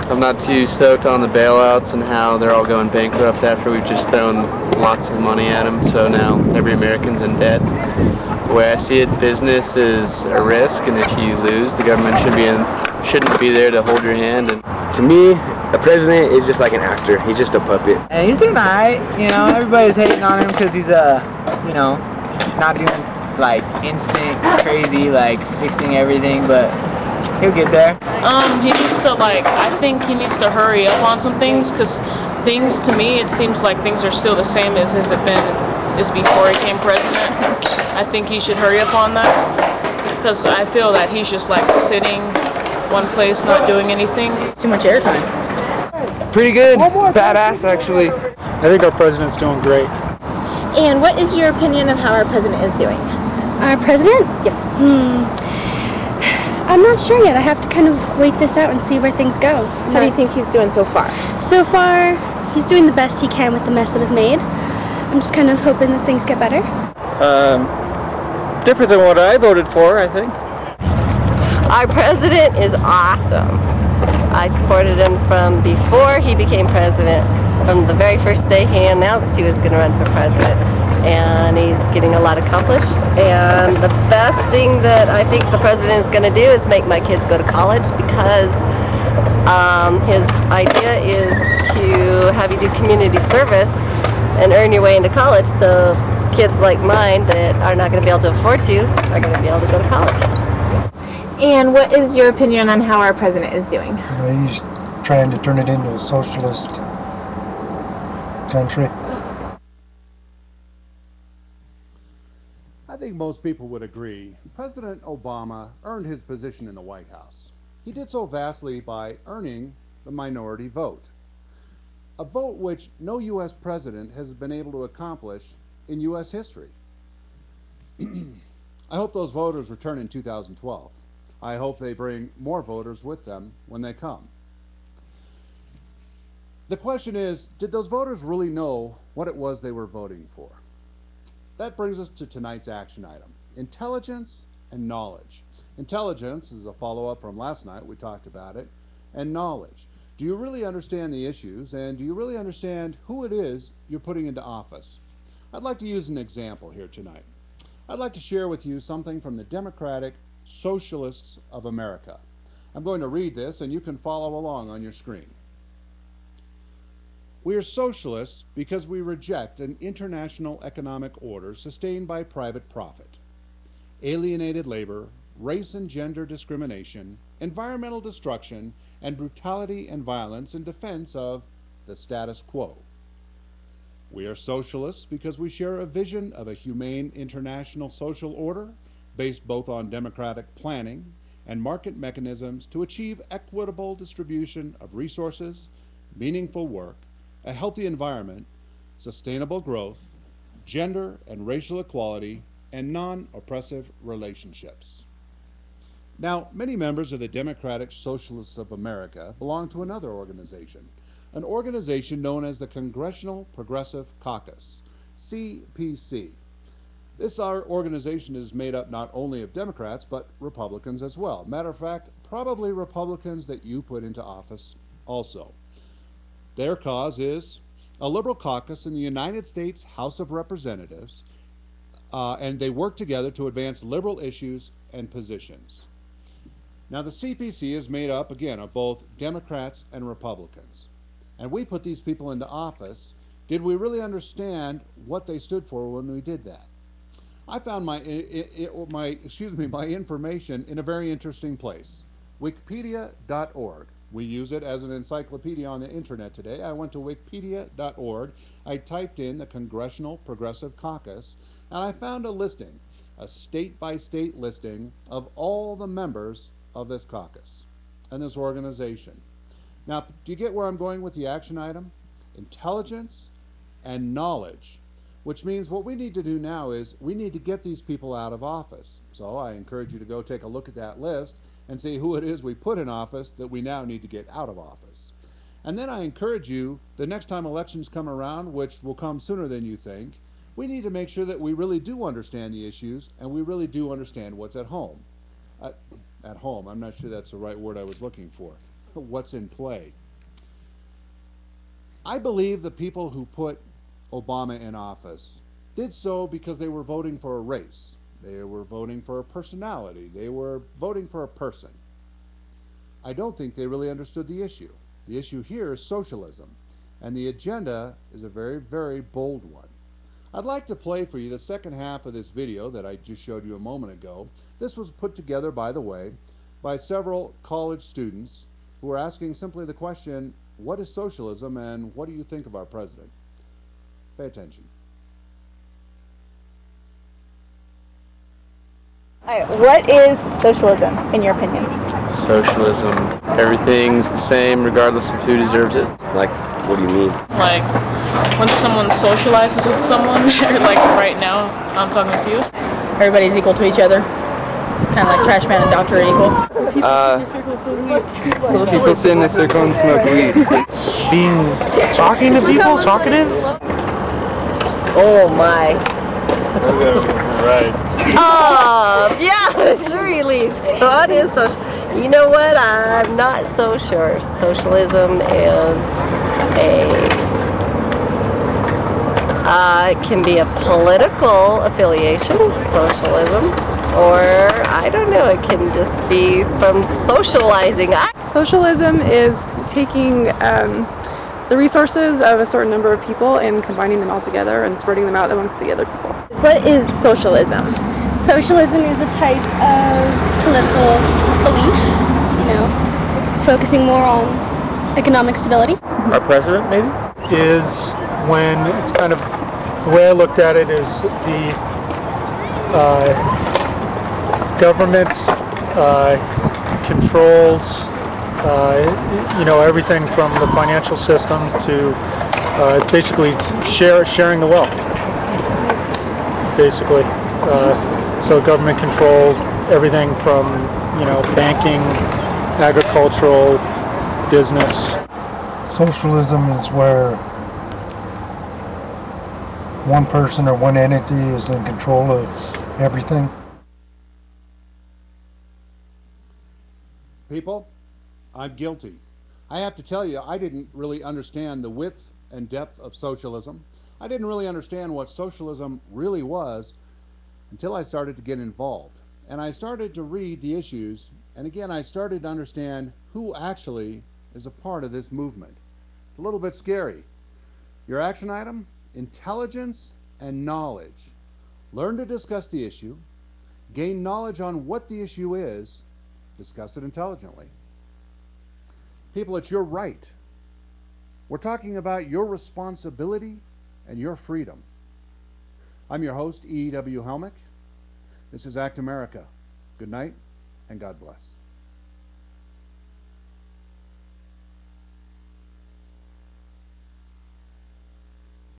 I'm not too stoked on the bailouts and how they're all going bankrupt after we've just thrown lots of money at them, so now every American's in debt. The way I see it, business is a risk, and if you lose, the government shouldn't be there to hold your hand. And to me, the president is just like an actor. He's just a puppet. And he's doing alright, you know. Everybody's hating on him because he's you know, not doing like instant crazy, like fixing everything, but he'll get there. He needs to I think he needs to hurry up on some things, because things, to me, it seems like things are still the same as before he became president. I think he should hurry up on that, because I feel that he's just like sitting one place, not doing anything. Too much airtime. Pretty good. Badass, actually. I think our president's doing great. And what is your opinion of how our president is doing? Our president? Yes. I'm not sure yet. I have to kind of wait this out and see where things go. How do you think he's doing so far? So far, he's doing the best he can with the mess that was made. I'm just kind of hoping that things get better. Different than what I voted for, I think. Our president is awesome. I supported him from before he became president. From the very first day he announced he was going to run for president. And he's getting a lot accomplished. And the best thing that I think the president is going to do is make my kids go to college, because his idea is to have you do community service and earn your way into college, so kids like mine that are not going to be able to afford to are going to be able to go to college. And what is your opinion on how our president is doing? He's trying to turn it into a socialist country. I think most people would agree President Obama earned his position in the White House. He did so vastly by earning the minority vote, a vote which no U.S. president has been able to accomplish in U.S. history. I hope those voters return in 2012. I hope they bring more voters with them when they come. The question is, did those voters really know what it was they were voting for? That brings us to tonight's action item, intelligence and knowledge. Intelligence is a follow-up from last night, we talked about it, and knowledge. Do you really understand the issues, and do you really understand who it is you're putting into office? I'd like to use an example here tonight. I'd like to share with you something from the Democratic Socialists of America. I'm going to read this, and you can follow along on your screen. We are socialists because we reject an international economic order sustained by private profit, alienated labor, race and gender discrimination, environmental destruction, and brutality and violence in defense of the status quo. We are socialists because we share a vision of a humane international social order based both on democratic planning and market mechanisms to achieve equitable distribution of resources, meaningful work, a healthy environment, sustainable growth, gender and racial equality, and non-oppressive relationships. Now, many members of the Democratic Socialists of America belong to another organization, an organization known as the Congressional Progressive Caucus, CPC. Our organization is made up not only of Democrats, but Republicans as well. Matter of fact, probably Republicans that you put into office also. Their cause is a liberal caucus in the United States House of Representatives, and they work together to advance liberal issues and positions. Now, the CPC is made up, again, of both Democrats and Republicans. And we put these people into office. Did we really understand what they stood for when we did that? I found my information in a very interesting place, wikipedia.org. We use it as an encyclopedia on the internet today. I went to wikipedia.org. I typed in the Congressional Progressive Caucus, and I found a listing, a state-by-state listing of all the members of this caucus and this organization. Now, do you get where I'm going with the action item? Intelligence and knowledge, which means what we need to do now is we need to get these people out of office. So I encourage you to go take a look at that list and see who it is we put in office that we now need to get out of office. And then I encourage you, the next time elections come around, which will come sooner than you think, we need to make sure that we really do understand the issues and we really do understand what's at home. At home, I'm not sure that's the right word I was looking for. what's in play. I believe the people who put Obama in office did so because they were voting for a race. They were voting for a personality. They were voting for a person. I don't think they really understood the issue. The issue here is socialism, and the agenda is a very, very bold one. I'd like to play for you the second half of this video that I just showed you a moment ago. This was put together, by the way, by several college students who are asking simply the question, what is socialism and what do you think of our president? Pay attention. All right, what is socialism, in your opinion? Socialism. Everything's the same regardless of who deserves it. Like, what do you mean? Like when someone socializes with someone, or like right now, I'm talking with you. Everybody's equal to each other. Kind of like trash man and doctor are equal. People sit in a circle and smoke weed. Talking to people, talkative? Oh my. Right. Oh, yeah, sure he leaves. So it is social. You know what? I'm not so sure. Socialism is it can be a political affiliation, socialism, or I don't know, it can just be from socializing. Socialism is taking the resources of a certain number of people and combining them all together and spreading them out amongst the other people. What is socialism? Socialism is a type of political belief, you know, focusing more on economic stability. Our president, maybe? Is when it's kind of, the way I looked at it is the government controls you know, everything from the financial system to basically sharing the wealth. Basically, so government controls everything from, you know, banking, agricultural, business. Socialism is where one person or one entity is in control of everything. People, I'm guilty. I have to tell you, I didn't really understand the width and depth of socialism. I didn't really understand what socialism really was until I started to get involved. And I started to read the issues, and again, I started to understand who actually is a part of this movement. It's a little bit scary. Your action item: intelligence and knowledge. Learn to discuss the issue, gain knowledge on what the issue is, discuss it intelligently. People, it's your right. We're talking about your responsibility and your freedom. I'm your host, E.W. Helmick. This is Act America. Good night, and God bless.